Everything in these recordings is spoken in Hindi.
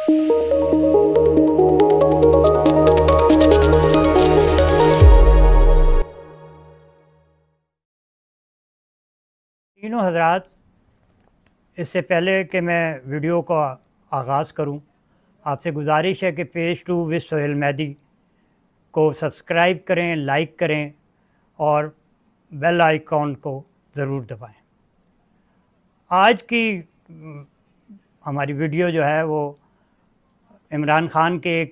तीनों हज़रात, इससे पहले कि मैं वीडियो का आगाज़ करूं, आपसे गुजारिश है कि पेज 2 विद सोहेल मेहदी को सब्सक्राइब करें, लाइक करें और बेल आइकॉन को ज़रूर दबाएं। आज की हमारी वीडियो जो है वो इमरान ख़ान के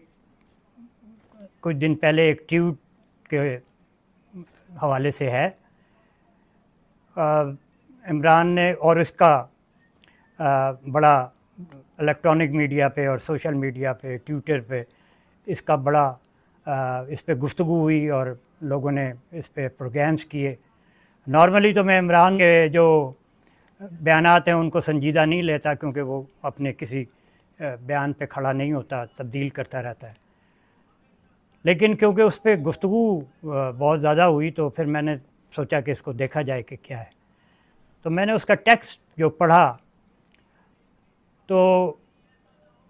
कुछ दिन पहले एक ट्वीट के हवाले से है। इमरान ने और इसका बड़ा इलेक्ट्रॉनिक मीडिया पे और सोशल मीडिया पे, ट्विटर पे इसका बड़ा इस पे गुफ्तगू हुई और लोगों ने इस पे प्रोग्राम्स किए। नॉर्मली तो मैं इमरान के जो बयानात हैं उनको संजीदा नहीं लेता, क्योंकि वो अपने किसी बयान पे खड़ा नहीं होता, तब्दील करता रहता है। लेकिन क्योंकि उस पर गुफ्तगू बहुत ज़्यादा हुई तो फिर मैंने सोचा कि इसको देखा जाए कि क्या है। तो मैंने उसका टेक्स्ट जो पढ़ा तो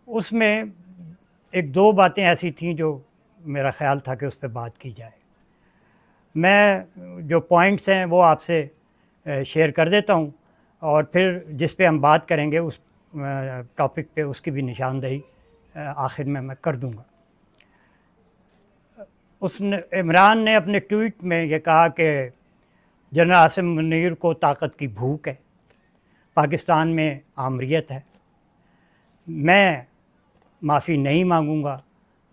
उसमें एक दो बातें ऐसी थीं जो मेरा ख़्याल था कि उस पर बात की जाए। मैं जो पॉइंट्स हैं वो आपसे शेयर कर देता हूँ और फिर जिस पे हम बात करेंगे उस टॉपिक पे उसकी भी निशानदेही आखिर में मैं कर दूँगा। इमरान ने अपने ट्वीट में ये कहा कि जनरल आसिम मुनीर को ताकत की भूख है, पाकिस्तान में आमरीत है, मैं माफ़ी नहीं मांगूंगा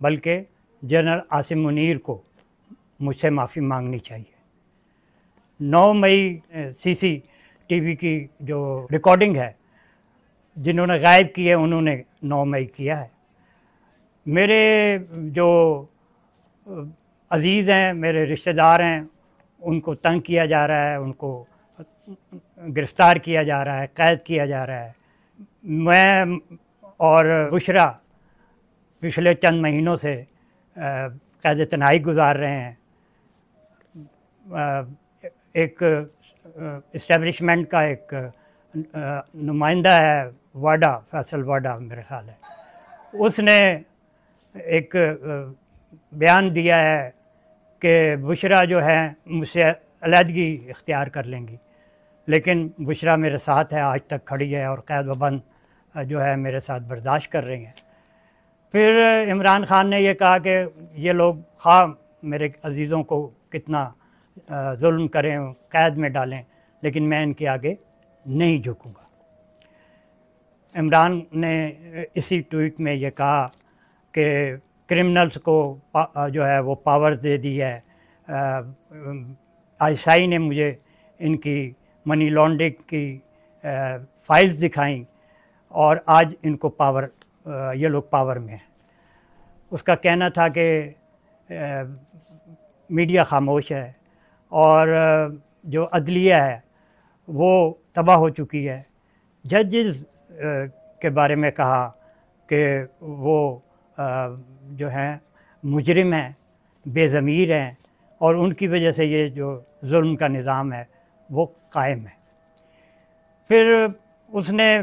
बल्कि जनरल आसिम मुनीर को मुझसे माफ़ी मांगनी चाहिए। 9 मई CCTV की जो रिकॉर्डिंग है, जिन्होंने गायब की है उन्होंने 9 मई किया है। मेरे जो अज़ीज़ हैं, मेरे रिश्तेदार हैं, उनको तंग किया जा रहा है, उनको गिरफ़्तार किया जा रहा है, कैद किया जा रहा है। मैं और बुशरा पिछले चंद महीनों से कैद तन्हाई गुजार रहे हैं। एक इस्टेब्लिशमेंट का एक नुमाइंदा है, वाडा, फैसल वाडा मेरे ख्याल है, उसने एक बयान दिया है कि बुशरा जो है मुझसे अलहदगी इख्तियार कर लेंगी, लेकिन बुशरा मेरे साथ है, आज तक खड़ी है और कैद वबंद जो है मेरे साथ बर्दाश्त कर रही हैं। फिर इमरान ख़ान ने यह कहा कि ये लोग खा मेरे अज़ीज़ों को कितना जुल्म करें, कैद में डालें, लेकिन मैं इनके आगे नहीं झुकूँगा। इमरान ने इसी ट्वीट में ये कहा कि क्रिमिनल्स को जो है वो पावर दे दी है। ISI ने मुझे इनकी मनी लॉन्ड्रिंग की फाइल्स दिखाई और आज इनको पावर, ये लोग पावर में हैं। उसका कहना था कि मीडिया खामोश है और जो अदलिया है वो तबाह हो चुकी है। जजेस के बारे में कहा कि वो जो हैं मुजरिम हैं, बेज़मीर हैं और उनकी वजह से ये जो जुल्म का निज़ाम है वो कायम है। फिर उसने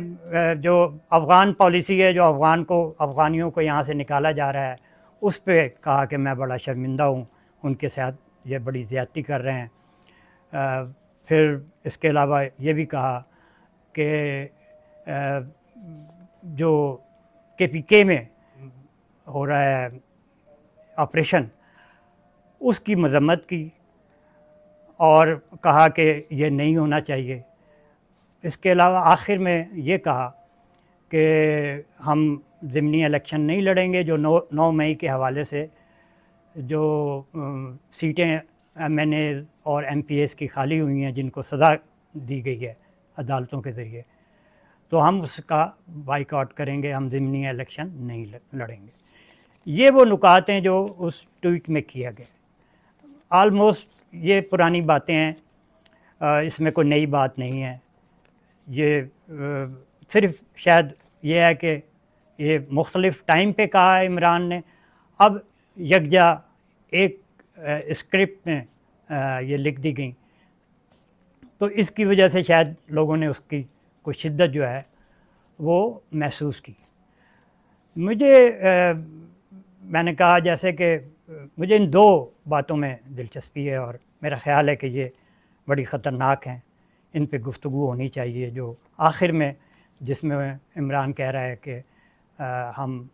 जो अफ़गान पॉलिसी है, जो अफ़गानियों को यहाँ से निकाला जा रहा है, उस पे कहा कि मैं बड़ा शर्मिंदा हूँ, उनके साथ ये बड़ी ज़्यादती कर रहे हैं। फिर इसके अलावा ये भी कहा कि जो KPK में हो रहा है ऑपरेशन, उसकी मज़म्मत की और कहा कि ये नहीं होना चाहिए। इसके अलावा आखिर में ये कहा कि हम ज़िमनी इलेक्शन नहीं लड़ेंगे, जो 9 मई के हवाले से जो सीटें MNA और MPs की खाली हुई हैं, जिनको सज़ा दी गई है अदालतों के ज़रिए, तो हम उसका बाइकआउट करेंगे, हम ज़िमनी इलेक्शन नहीं लड़ेंगे। ये वो नुकात हैं जो उस ट्वीट में किया गया। आलमोस्ट ये पुरानी बातें हैं, इसमें कोई नई बात नहीं है। ये सिर्फ शायद ये है कि ये मुख्तलिफ़ टाइम पे कहा है इमरान ने, अब यकजा एक स्क्रिप्ट में ये लिख दी गई, तो इसकी वजह से शायद लोगों ने उसकी कोई शिद्दत जो है वो महसूस की। मुझे मैंने कहा जैसे कि मुझे इन दो बातों में दिलचस्पी है और मेरा ख़्याल है कि ये बड़ी ख़तरनाक हैं, इन पे गुफ्तगू होनी चाहिए। जो आखिर में जिसमें इमरान कह रहा है कि हम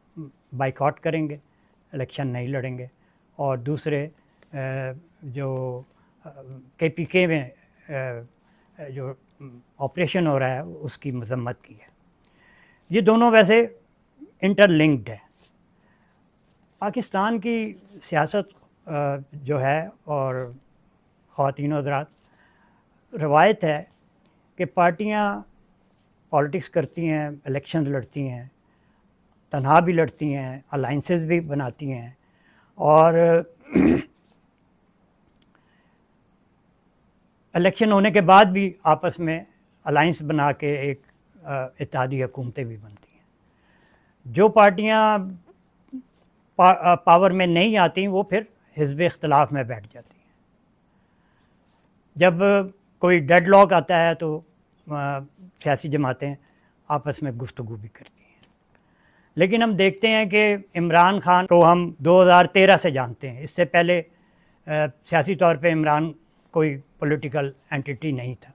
बाइकआउट करेंगे, इलेक्शन नहीं लड़ेंगे, और दूसरे जो KPK में जो ऑपरेशन हो रहा है उसकी मजम्मत की है। ये दोनों वैसे इंटरलिंक्ड है। पाकिस्तान की सियासत जो है और ख़वातीन हज़रात, रवायत है कि पार्टियां पॉलिटिक्स करती हैं, इलेक्शन लड़ती हैं, तन्हा भी लड़ती हैं, अलाइंसेस भी बनाती हैं, और इलेक्शन होने के बाद भी आपस में अलाइंस बना के एक इत्तेहादी हुकूमतें भी बनती हैं। जो पार्टियां पावर में नहीं आती वो फिर हिज़्ब इख्तिलाफ में बैठ जाती हैं। जब कोई डेडलॉक आता है तो सियासी जमातें आपस में गुफ्तगू भी करती हैं। लेकिन हम देखते हैं कि इमरान खान को हम 2013 से जानते हैं। इससे पहले सियासी तौर पे इमरान कोई पॉलिटिकल एंटिटी नहीं था।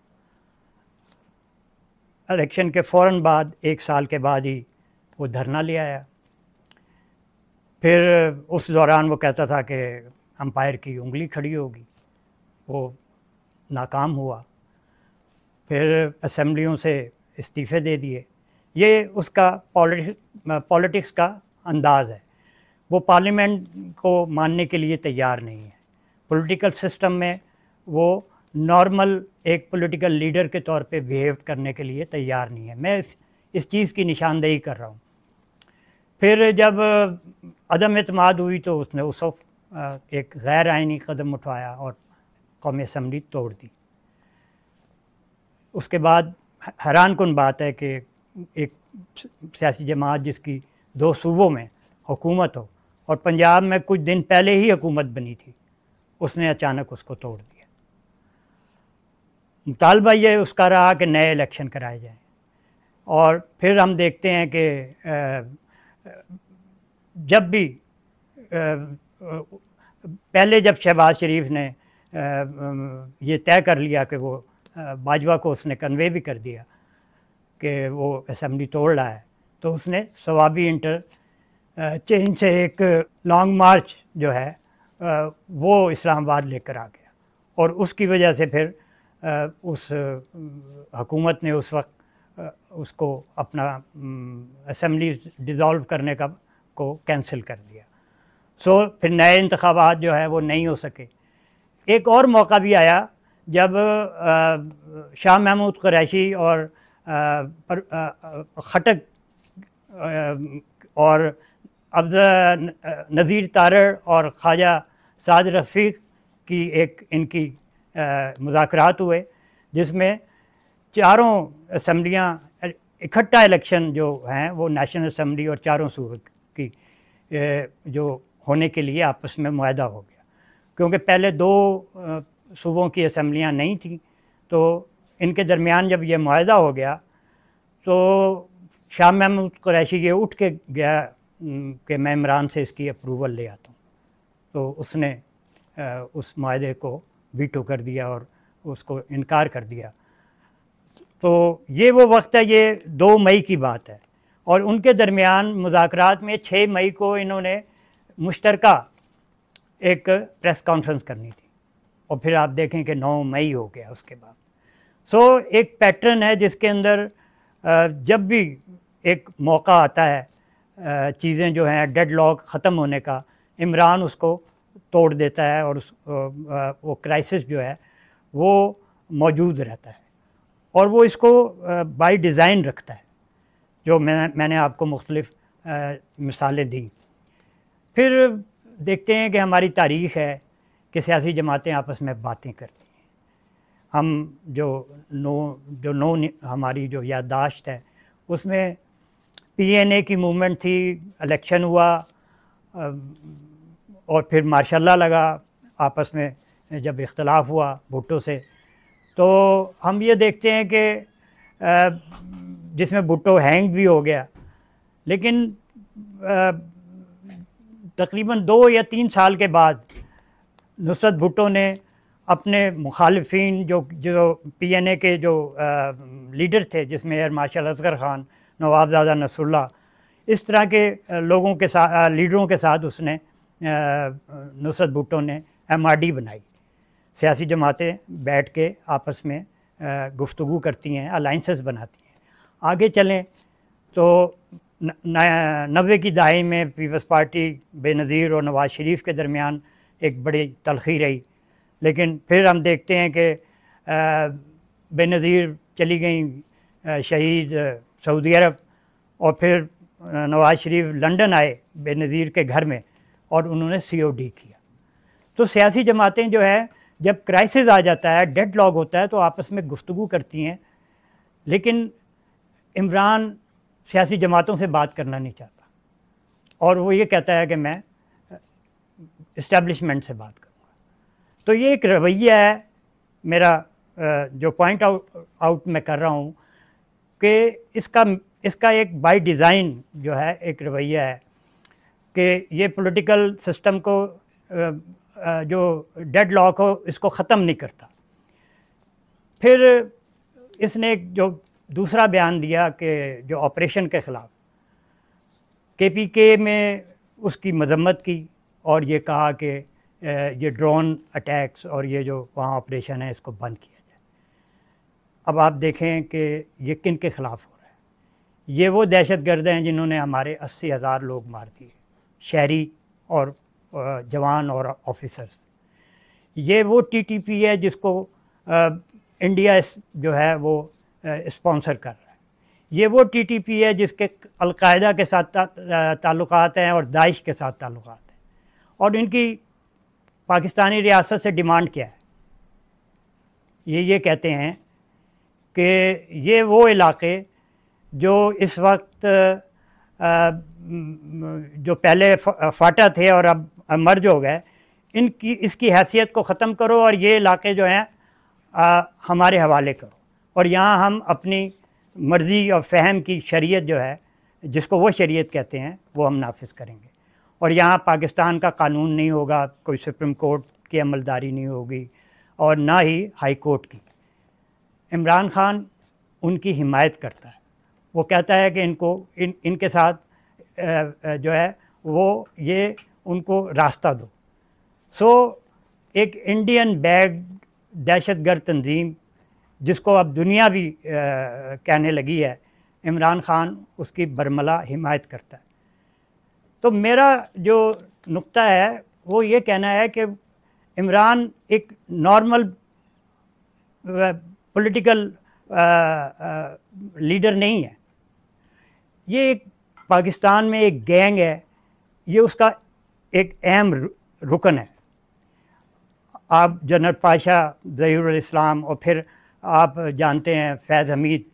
इलेक्शन के फ़ौरन बाद, एक साल के बाद ही वो धरना ले आया। फिर उस दौरान वो कहता था कि अंपायर की उंगली खड़ी होगी, वो नाकाम हुआ। फिर असेंबलियों से इस्तीफ़े दे दिए। ये उसका पॉलिटिक्स का अंदाज़ है। वो पार्लियामेंट को मानने के लिए तैयार नहीं है। पॉलिटिकल सिस्टम में वो नॉर्मल एक पॉलिटिकल लीडर के तौर पे बिहेव करने के लिए तैयार नहीं है। मैं इस चीज़ की निशानदेही कर रहा हूँ। फिर जब अदम एतमाद हुई तो उसने उस वक्त एक गैर आइनी कदम उठाया और कौमी असम्बली तोड़ दी। उसके बाद हैरानकुन बात है कि एक सियासी जमात जिसकी 2 सूबों में हुकूमत हो और पंजाब में कुछ दिन पहले ही हुकूमत बनी थी, उसने अचानक उसको तोड़ दिया। मुतालबा ये उसका रहा कि नए इलेक्शन कराए जाएं। और फिर हम देखते हैं कि जब भी पहले जब शहबाज शरीफ ने ये तय कर लिया कि वो बाजवा को उसने कन्वे भी कर दिया कि वो असेंबली तोड़ रहा है, तो उसने सवाबी इंटरचेंज से एक लॉन्ग मार्च जो है वो इस्लामाबाद लेकर आ गया। और उसकी वजह से फिर उस हुकूमत ने उस वक्त उसको अपना असेंबली डिज़ोल्व करने का को कैंसिल कर दिया। सो फिर नए इंतखाबात जो है वो नहीं हो सके। एक और मौका भी आया जब शाह महमूद कुरैशी और खटक और अब्द नज़ीर तारड़ और ख्वाजा साद रफ़ीक की एक इनकी मुज़ाकरात हुए, जिसमें चारों असम्बलियाँ इकट्ठा इलेक्शन जो हैं वो नेशनल असम्बली और चारों सूबे की जो होने के लिए आपस में मुआहदा हो गया। क्योंकि पहले 2 सूबों की असम्बलियाँ नहीं थी, तो इनके दरमियान जब ये मुआहदा हो गया तो शाह महमूद कुरैशी ये उठ के गया कि मैं इमरान से इसकी अप्रूवल ले आता हूँ। तो उसने उस मुआहदे को वीटो कर दिया और उसको इनकार कर दिया। तो ये वो वक्त है, ये 2 मई की बात है। और उनके दरमियान मुज़ाकरात में 6 मई को इन्होंने मुश्तरका एक प्रेस कॉन्फ्रेंस करनी थी, और फिर आप देखें कि 9 मई हो गया उसके बाद। सो एक पैटर्न है जिसके अंदर जब भी एक मौका आता है चीज़ें जो हैं डेडलॉक ख़त्म होने का, इमरान उसको तोड़ देता है और वो क्राइसिस जो है वो मौजूद रहता है और वो इसको बाय डिज़ाइन रखता है, जो मैंने आपको मुख्तलिफ़ मिसालें दी। फिर देखते हैं कि हमारी तारीख़ है कि सियासी जमातें आपस में बातें करती हैं। हम जो हमारी जो याददाश्त है उसमें PNA की मूवमेंट थी, इलेक्शन हुआ और फिर मार्शल लॉ लगा आपस में जब इख्तलाफ हुआ भुट्टो से। तो हम ये देखते हैं कि जिसमें भुट्टो हैंग भी हो गया, लेकिन तकरीबन 2 या 3 साल के बाद नुसरत भुट्टो ने अपने मुखालिफिन जो जो PNA के जो लीडर थे, जिसमें एयर मार्शल असगर ख़ान, नवाबज़ादा नसरुल्लाह, इस तरह के लोगों के साथ, लीडरों के साथ उसने नुसरत भुट्टो ने MRD बनाई। सियासी जमातें बैठ के आपस में गुफ्तगू करती हैं, अलाइंसेस बनाती हैं। आगे चलें तो 90 की दहाई में पीपल्स पार्टी बेनज़ीर और नवाज़ शरीफ के दरमियान एक बड़ी तलखी रही, लेकिन फिर हम देखते हैं कि बेनज़ीर चली गई शहीद सऊदी अरब, और फिर नवाज़ शरीफ लंदन आए बेनज़ीर के घर में और उन्होंने COD किया। तो सियासी जमातें जो है, जब क्राइसिस आ जाता है, डेडलॉक होता है, तो आपस में गुफ्तगू करती हैं, लेकिन इमरान सियासी जमातों से बात करना नहीं चाहता और वो ये कहता है कि मैं इस्टेब्लिशमेंट से बात करूँगा। तो ये एक रवैया है मेरा, जो पॉइंट आउट मैं कर रहा हूँ कि इसका एक बाय डिज़ाइन जो है एक रवैया है कि ये पॉलिटिकल सिस्टम को जो डेडलॉक हो इसको ख़त्म नहीं करता। फिर इसने एक जो दूसरा बयान दिया कि जो ऑपरेशन के ख़िलाफ़ KPK में उसकी मजम्मत की और ये कहा कि ये ड्रोन अटैक्स और ये जो वहाँ ऑपरेशन है इसको बंद किया जाए। अब आप देखें कि ये किन के ख़िलाफ़ हो रहा है। ये वो दहशतगर्द हैं जिन्होंने हमारे 80,000 लोग मार दिए, शहरी और जवान और ऑफिसर्स। ये वो TTP है जिसको इंडिया जो है वो स्पॉन्सर कर रहा है। ये वो TTP है जिसके अलकायदा के साथ ताल्लुकात हैं और दाइश के साथ ताल्लुकात हैं, और इनकी पाकिस्तानी रियासत से डिमांड क्या है। ये कहते हैं कि ये वो इलाके जो इस वक्त जो पहले फाटा थे और अब मर्ज हो गए, इसकी हैसियत को ख़त्म करो और ये इलाके जो हैं हमारे हवाले करो, और यहाँ हम अपनी मर्ज़ी और फ़हम की शरीयत जो है, जिसको वो शरीयत कहते हैं, वो हम नाफिज करेंगे। और यहाँ पाकिस्तान का कानून नहीं होगा, कोई सुप्रीम कोर्ट की अमलदारी नहीं होगी और ना ही हाई कोर्ट की। इमरान खान उनकी हिमायत करता है। वो कहता है कि इनके साथ जो है वो ये उनको रास्ता दो। सो एक इंडियन बैग दहशतगर्द तंजीम जिसको अब दुनिया भी कहने लगी है, इमरान खान उसकी बरमला हिमायत करता है। तो मेरा जो नुक्ता है वो ये कहना है कि इमरान एक नॉर्मल पॉलिटिकल लीडर नहीं है। ये एक पाकिस्तान में एक गैंग है, ये उसका एक अहम रुकन है। आप जनरल पाशा, ज़हीरुल इस्लाम और फिर आप जानते हैं फैज़ हमीद,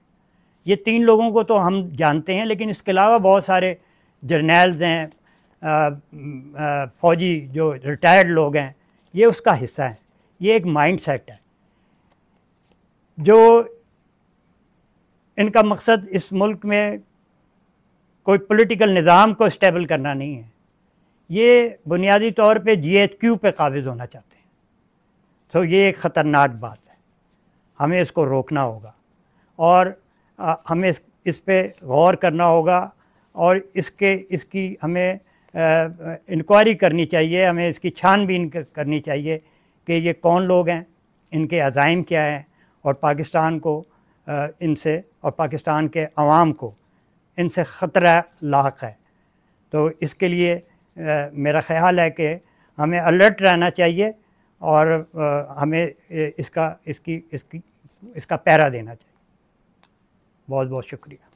ये 3 लोगों को तो हम जानते हैं, लेकिन इसके अलावा बहुत सारे जर्नल्स हैं, फ़ौजी जो रिटायर्ड लोग हैं, ये उसका हिस्सा है। ये एक माइंड सेट है जो इनका मकसद इस मुल्क में कोई पॉलिटिकल निज़ाम को स्टेबल करना नहीं है। ये बुनियादी तौर पे GHQ पे काबिज़ होना चाहते हैं। तो ये एक ख़तरनाक बात है, हमें इसको रोकना होगा और हमें इस पे गौर करना होगा और इसकी हमें इंक्वायरी करनी चाहिए, हमें इसकी छानबीन करनी चाहिए कि ये कौन लोग हैं, इनके अज़ाइम क्या हैं, और पाकिस्तान को इनसे और पाकिस्तान के अवाम को इनसे ख़तरा लाक है। तो इसके लिए मेरा ख़्याल है कि हमें अलर्ट रहना चाहिए और हमें इसका पहरा देना चाहिए। बहुत बहुत शुक्रिया।